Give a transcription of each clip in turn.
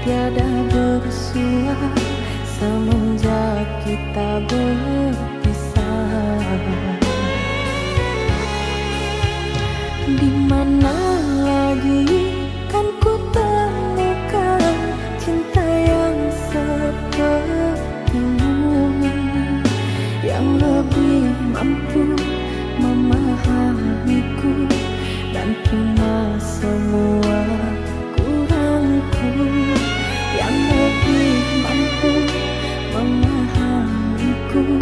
tiada bersua semenjak kita berpisah. Di mana lagi kan ku temukan cinta yang sepertimu, yang lebih mampu memahamiku dan terima semua kurangku, yang lebih mampu memahamiku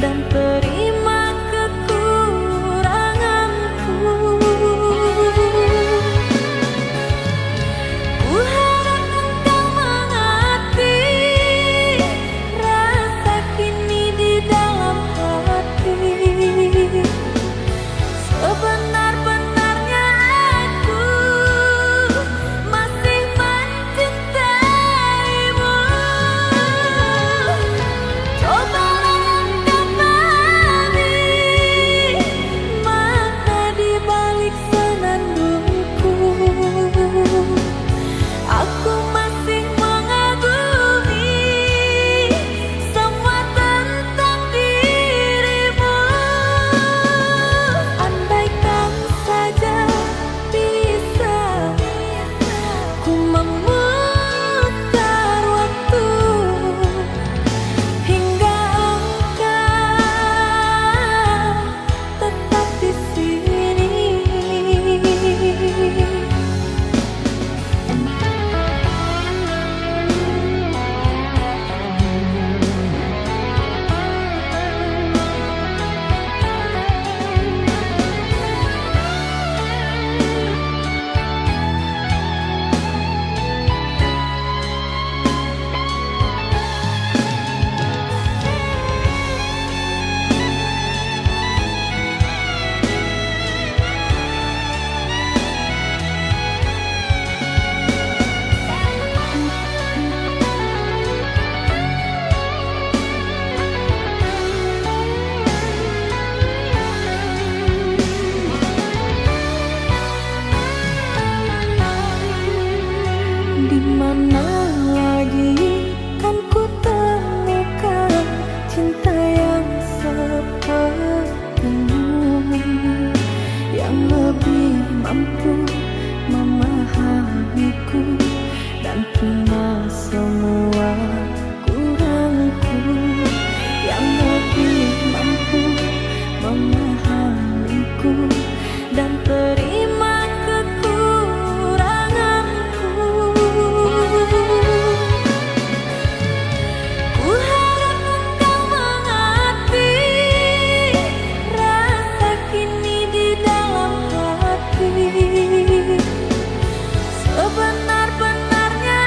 dan terima kekuranganku. Ku harap engkau mengerti rasa kini di dalam hati. Sebenar-benarnya aku masih mencintaimu. Cobalah engkau pahami makna di balik senandungku. Aku masih mengagumi semua tentang dirimu. Andaikan saja bisa ku memutar waktu hingga engkau tetap di sini. Di mana lagi kan ku temukan cinta yang sepertimu, yang lebih mampu memahamiku dan terima semua kurangku, yang lebih mampu memahamiku dan terima kekuranganku. Ku harap engkau mengerti rasa kini di dalam hati. Sebenar-benarnya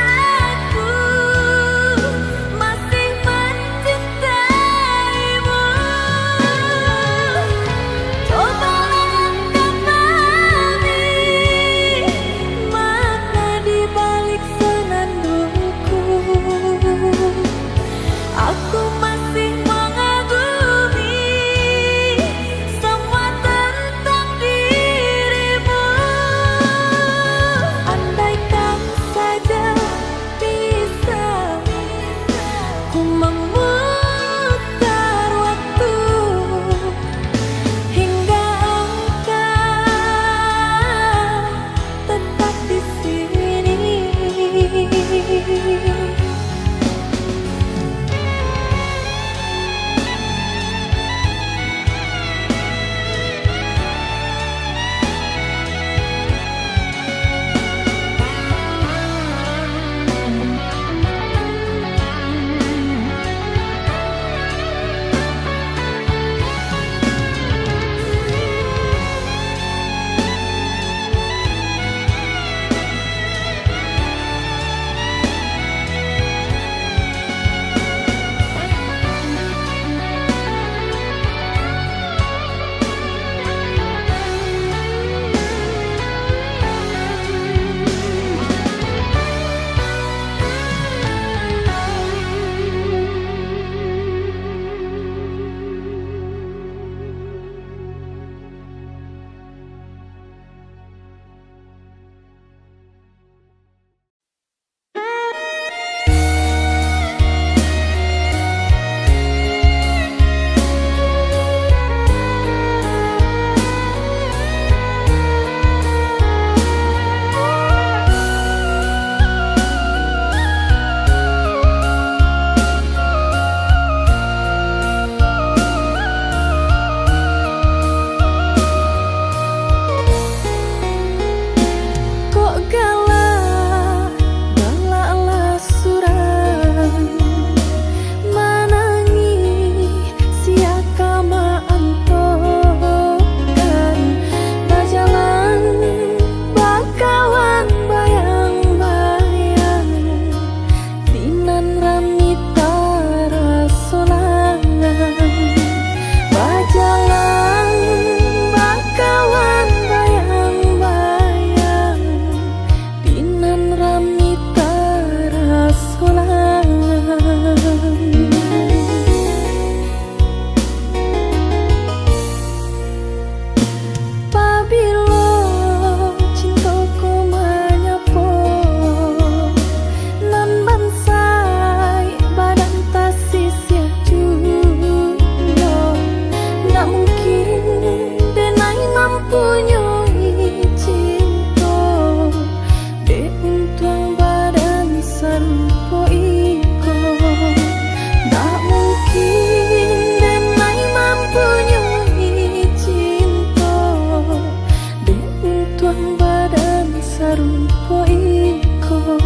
tuang badan sarupo iko.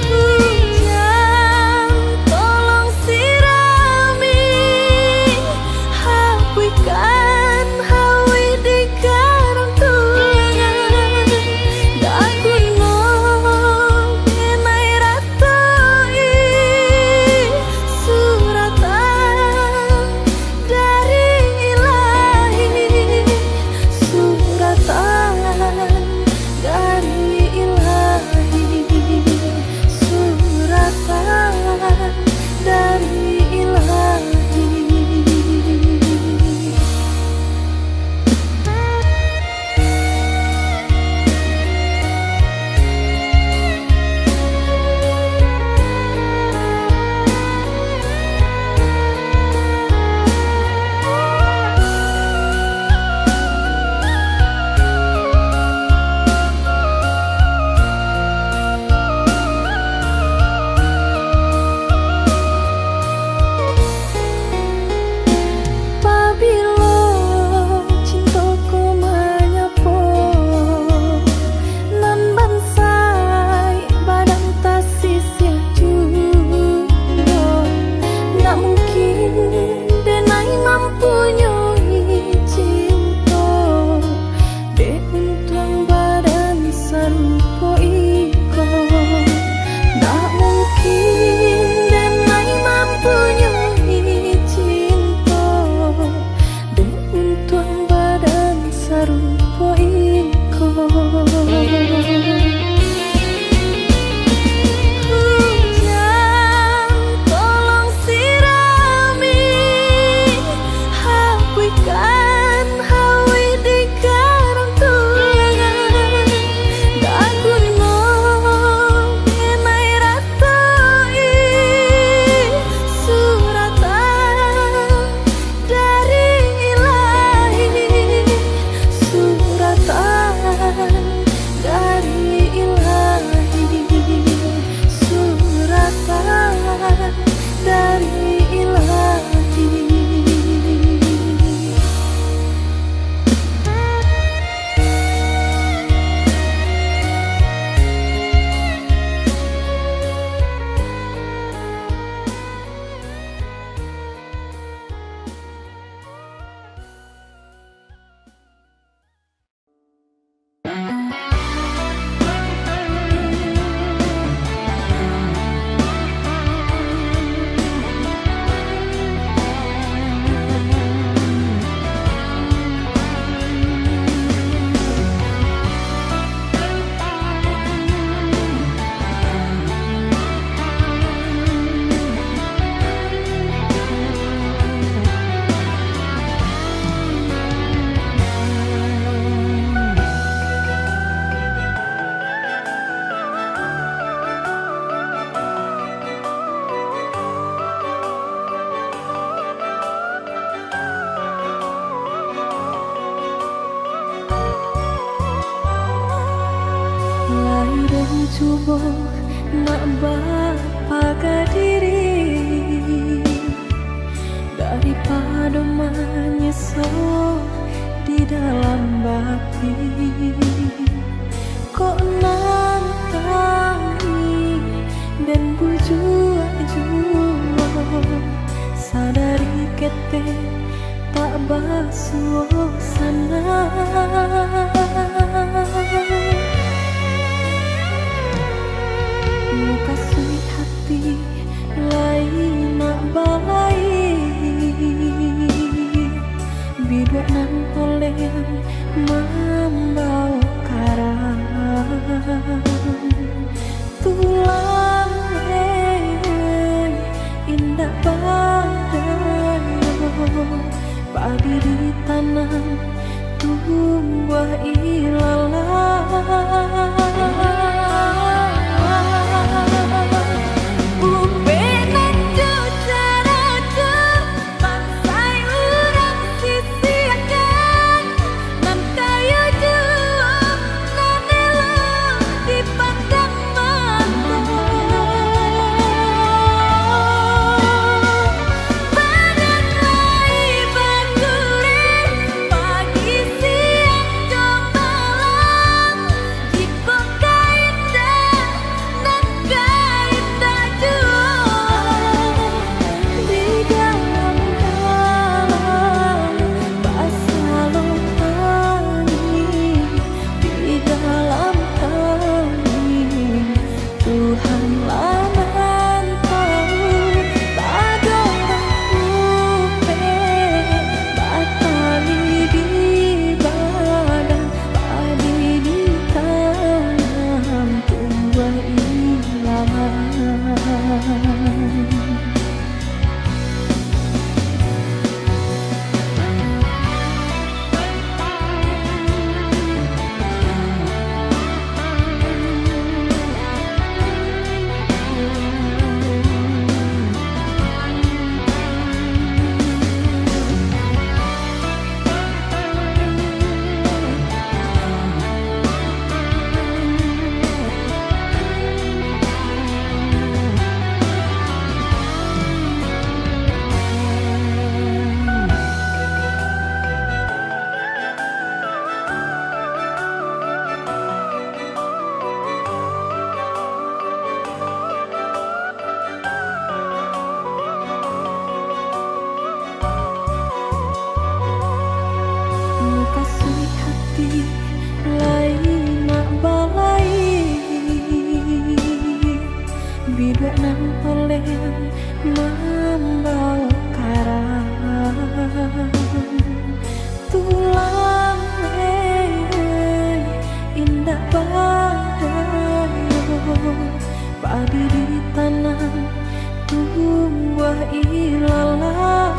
Hujan tolong sirami, hapuskan hawi di karang tuangan. Daguno kenai ratoi suratan dari ilahi, suratan dari ilahi, suratan dari ilahi. Pabilo cintaku menyapu nan bansai badan tasisya juno, nak mungkin denai mampu nyoi cinta de untuang badan sarupo iko. Nak mungkin denai mampu nyoi cinta de untuang badan sarupo iko. Hujan tolong sirami, hapuskan hawi di karang tuangan. Daguno kenai ratoi suratan dari ilahi, suratan dari ilahi, suratan dari ilahi. Lahir dan coba nak bapa diri daripada menyesal di dalam baki. Kok nantangi dan bujua sadari kete tak basuh sana. Muka sulit hati lain nak balai, biduak nan oleh membawa karang tulang indah badan padi di tanah tumbuh ilalang. Buat nang oleh membawa karang tulang indah padayo padi ditanam tumbuh ilalang.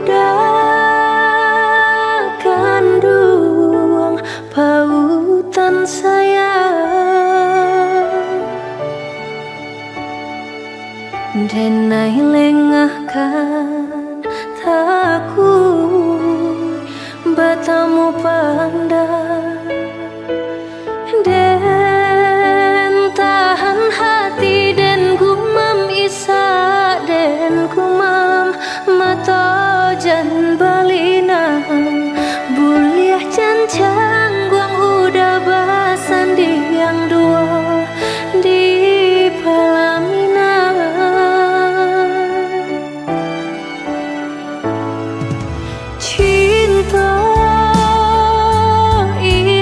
Udah kandung pautan sayang denai lengahkan takut batamu pandang den tahan hati den gumam isa den kumam mata jan balina buliah cancang guang udah basan di yang dua di pelaminan cinta ini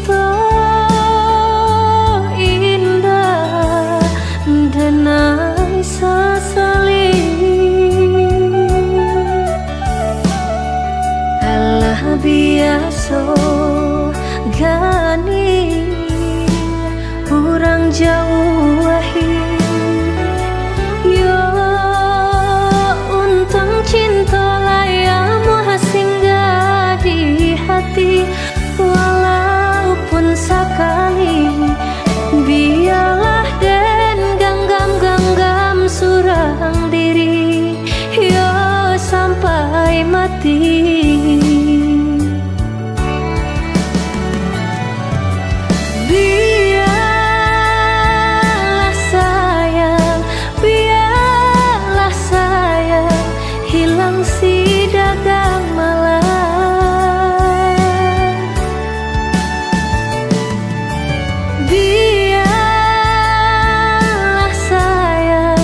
cinta indah denai sasali alah biasa gani kurang jauh yo untang cinta layamu singgah di hati walaupun sekali biarlah dan genggam surang diri yo sampai mati. Biarlah sayang hilang si dagang malam. Biarlah sayang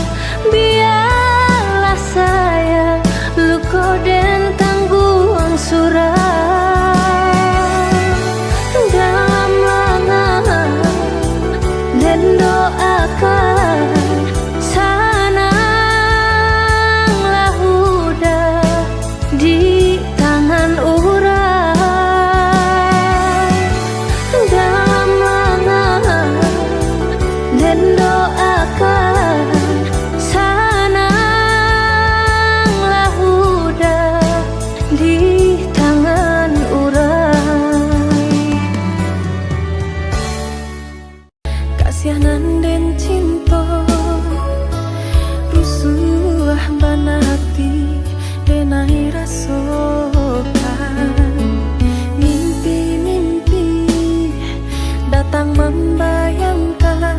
luka dan tangguhan suram dalam lengan dan doakan sananglah udah di tangan orang dalam lengan dan doakan sananglah udah di tangan orang. Kasihanan dan cinta rusuh bana hati denai rasakan mimpi-mimpi datang membayangkan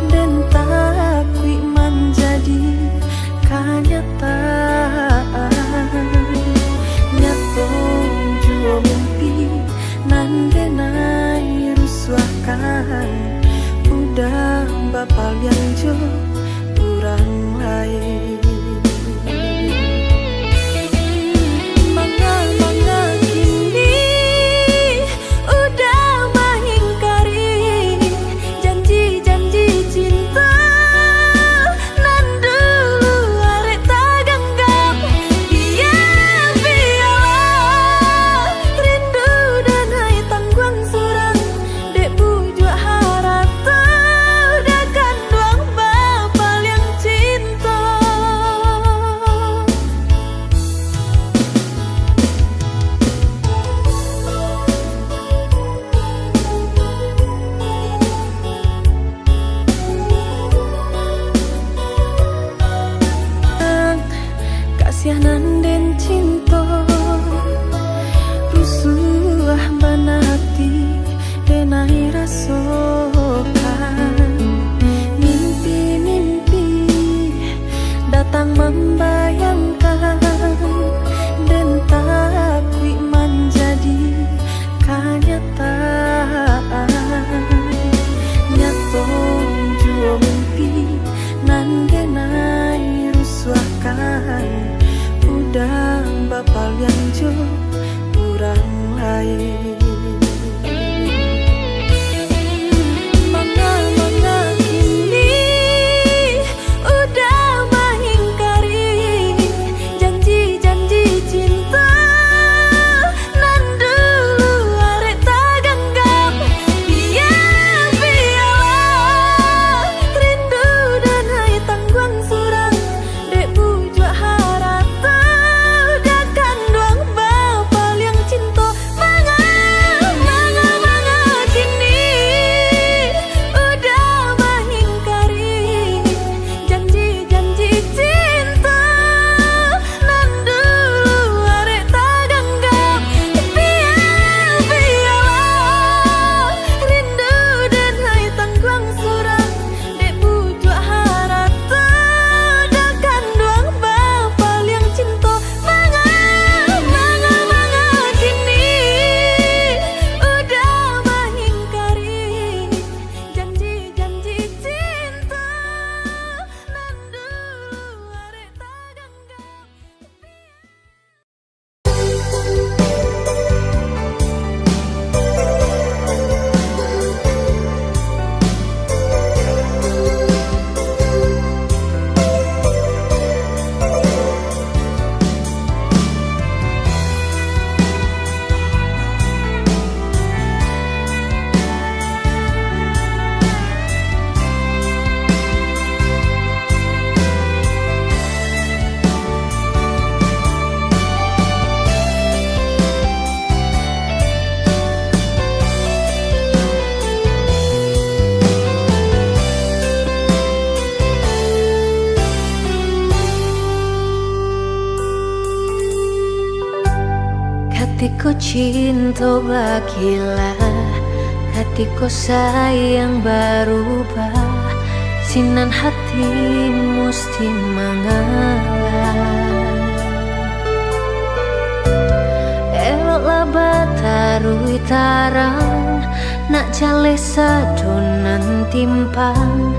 dan tak kui menjadi kenyataan. Nyatong jua mimpi nan denai rusuhkan udah bapal yang jo kurang lain. Manga kini udah mengingkari janji-janji cinta nan dulu arek tak genggam. Biarlah rindu dan hai tangguang surang dek bujuk harap terdakan doang bapal yang cinta. Hatiku cinta bagilah, hatiku sayang berubah, sinan hati mesti mengalah. Eloklah batarui tarang, nak jale sadonan timpan,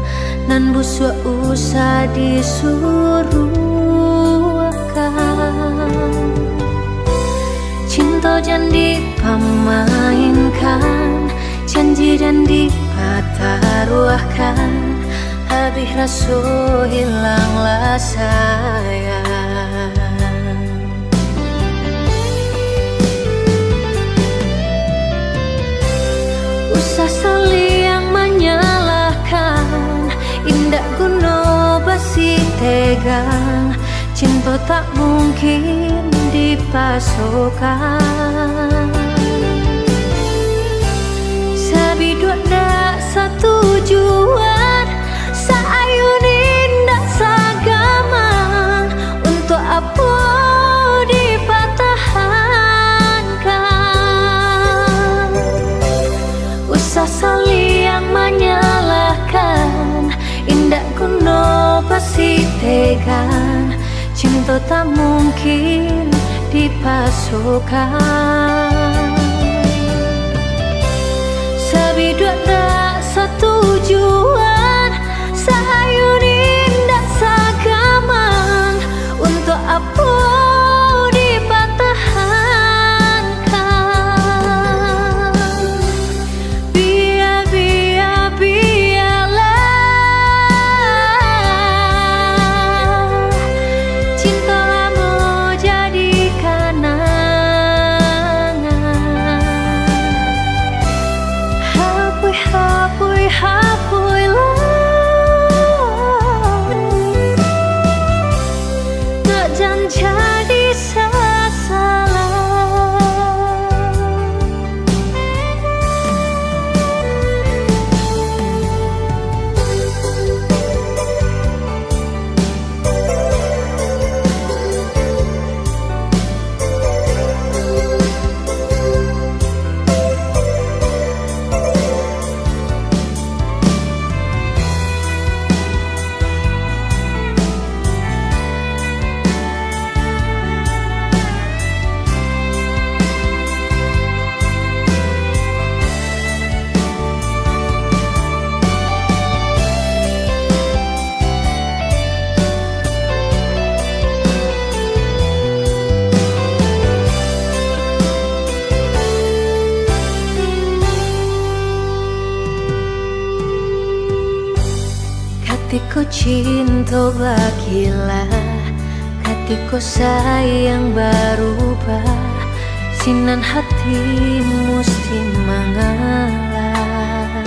nan busuk usah disuruh akan. Cinta jangan dipermainkan, janji dan dipataruahkan, habis rasa hilanglah sayang. Usah saling yang menyalahkan, indah guna basi tegang, cinta tak mungkin dipasokkan. Sabiduk dak satu tujuan, saayun indah sagamang, untuk apa dipatahankan. Usah saling yang menyalahkan, indah guna pasti tegang, cinta tak mungkin dipasokkan. Sabiduk dak satu tujuan, saayun indah sagamang, untuk apa dipatahankan. Biarlah cintamu jadi kenangan. Hapuilah, tak jangan jadi sasalah. Hatiku cinta bagilah, hatiku sayang berubah, sinan hati mesti mengalah.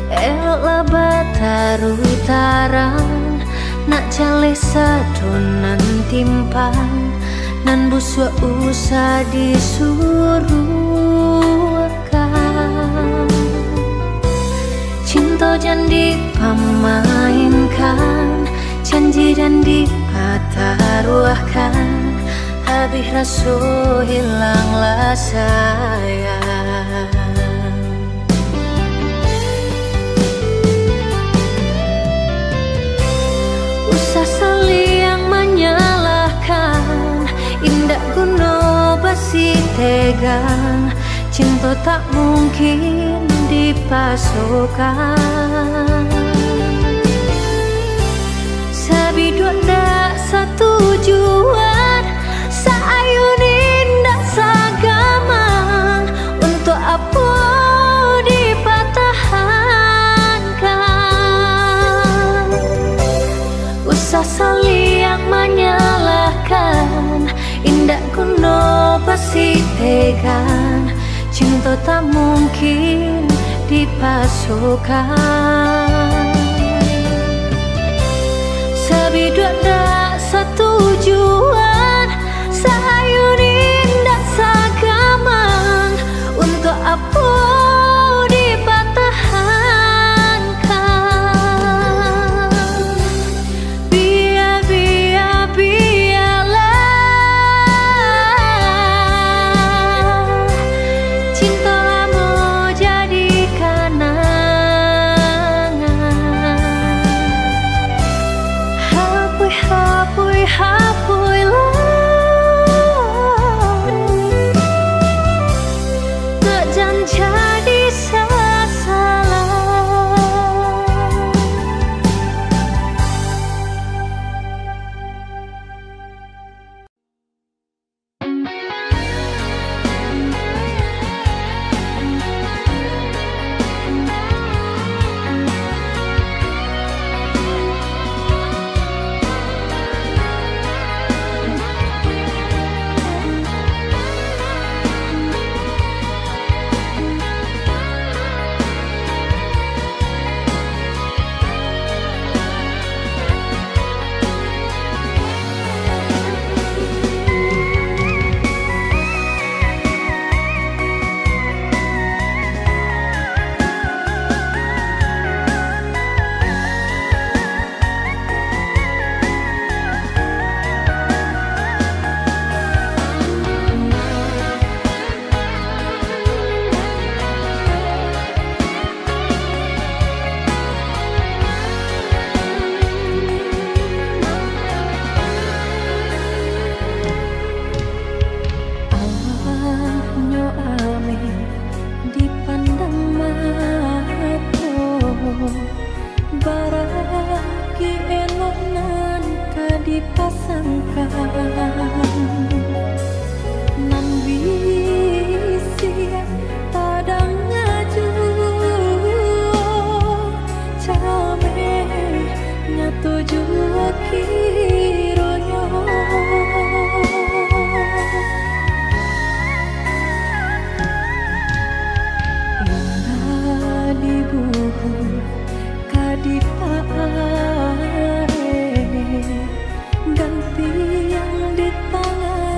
Eloklah batarui tarang, nak jale sadonan timpan, nan busuk usah disuruh akan. Cinta jangan dipermainkan, janji dan dipataruahkan, habis rasa hilanglah sayang. Usah saling yang menyalahkan, indah guna basi tegang, cinta tak mungkin dipasokkan. Sabiduk dak satu tujuan, saayun indah sagamang, untuk apa dipatahankan. Usah saling yang menyalahkan, indah guna pasti tegang, cinta tak mungkin dipasokkan. Sabiduk dak satu tujuan, saayun indah sagamang, untuk apa dipatahankan. Biarlah Nyo ame dipandang mata baraki elok nan kadipasangkan nan bisi tadang ngaju came nyatuju kironyo indah dibuhur kadipare ganti yang di tangan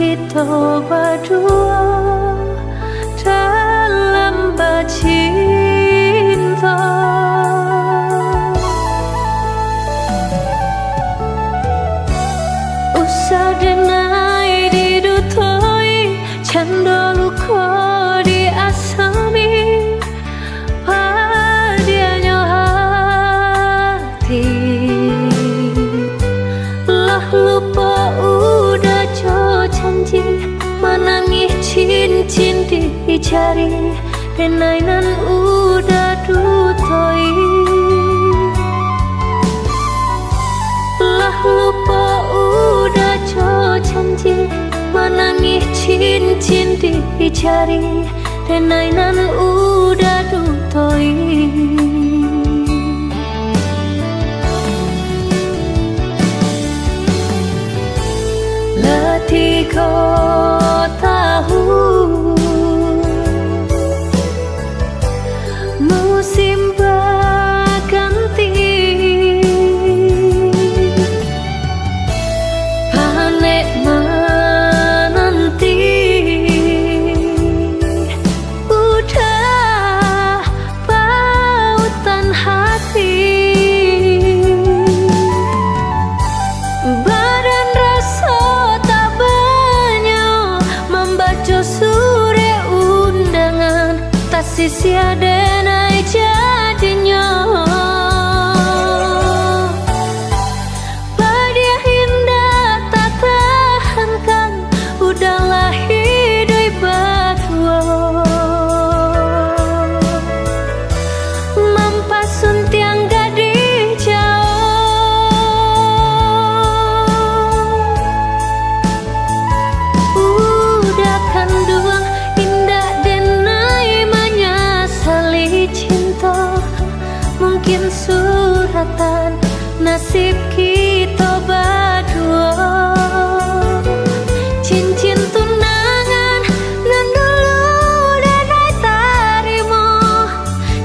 kita berdua dalam bercinta. Usah denai didutoi, canda luka diasami, padianya hati. Lah lupa udah jo janji, menangis cincin dicari, denainan udah dutoi. Lah lupa udah jo janji, menangis cincin dicari, denainan udah dutoi. Letih kau tahu musim berganti, panik menanti, udah pautan hati. Badan rasa tak banyak membaca surat undangan, tak sia-sia denai jadinya. Pada indah tak tahankan, udahlah hidup berdua. Mampasun tiang gadis jauh, udah kandung indah denai menyesali cinta. Mungkin suratan nasib kita berdua. Cincin tunangan nan dulu denai tarimo,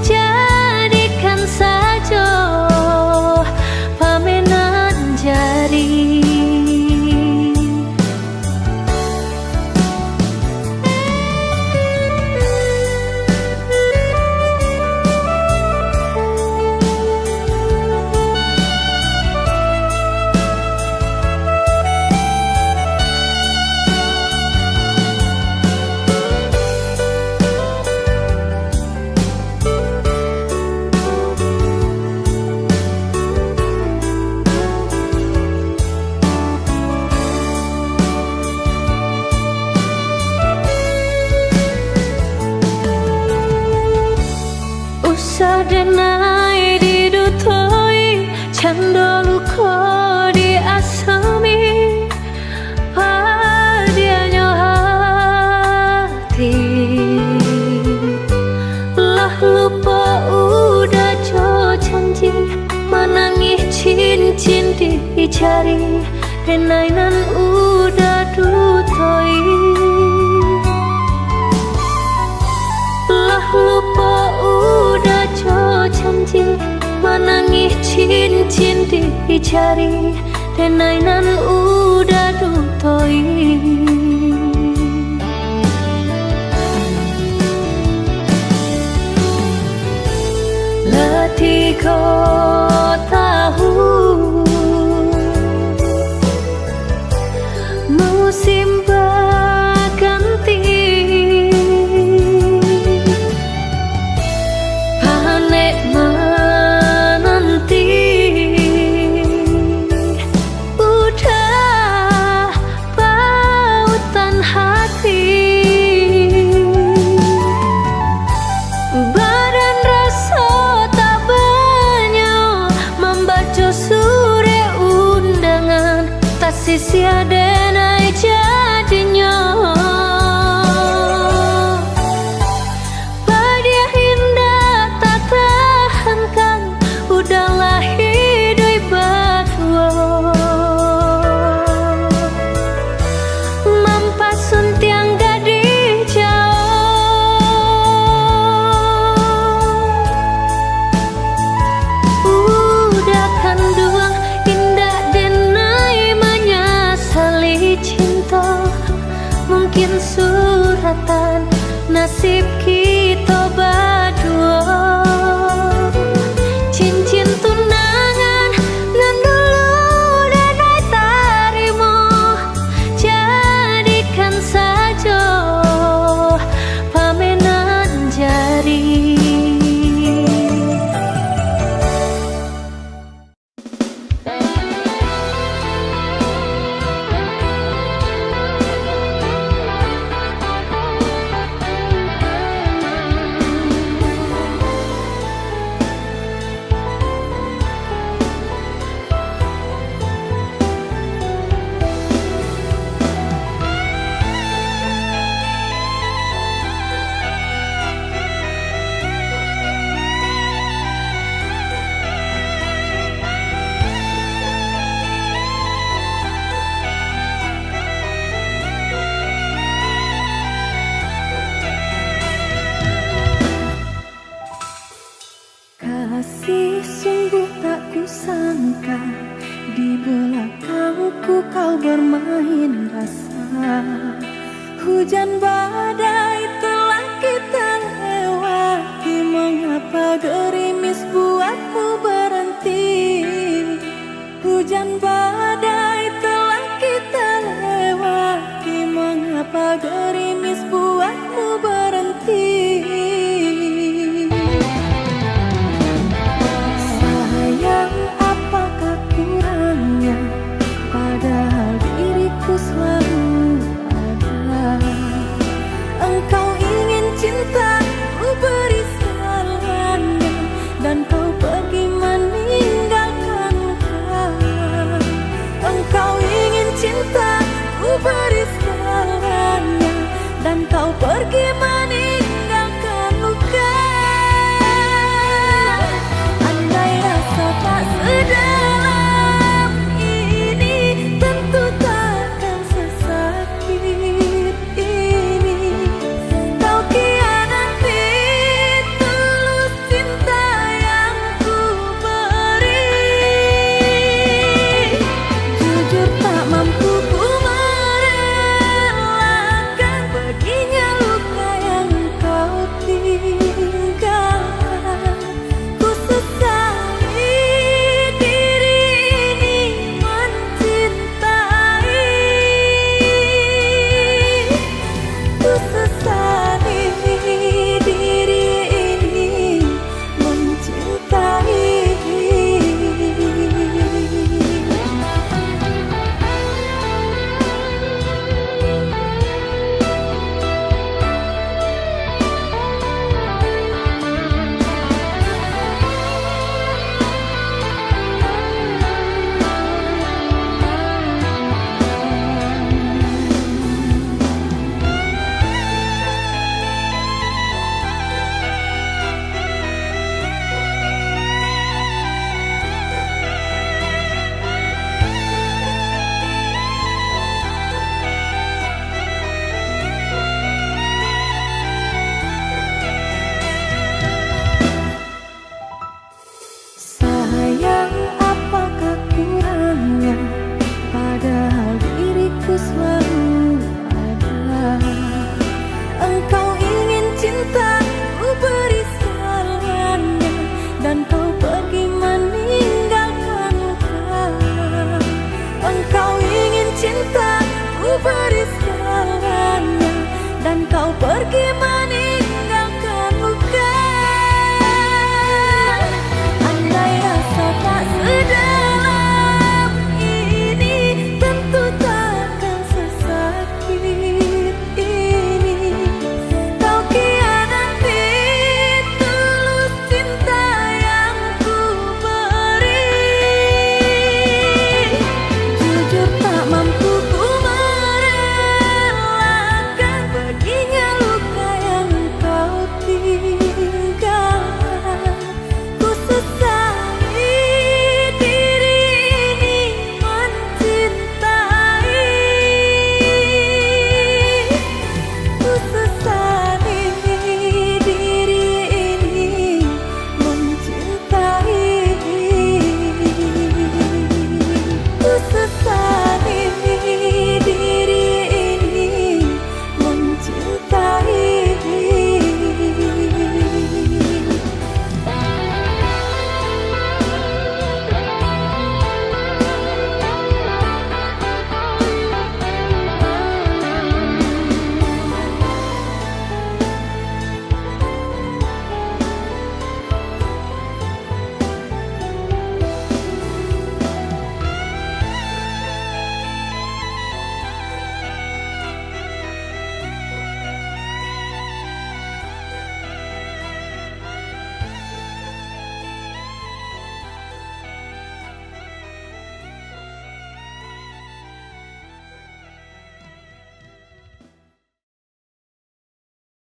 jadikan saja pamenan jari. Usah denai didutoi, canda luka diasami, padianya hati. Lah lupa udah jo janji, menangis cincin dicari, denainan udah dutoi. Lah lupa udah jo janji, menangis cincin dicari, denainan udah dutoi. Letih kau tahu musim berganti, panik menanti, udah pautan hati. Badan rasa tak banyak membaca surat undangan, tak sia-sia denai jadinya. kelewatan nasib kita berdua. Cincin tunangan ngan dulu dan tarimo, jadikan saja pamenan jari. Kasih sungguh tak kusangka, di belakangku kau bermain rasa. Hujan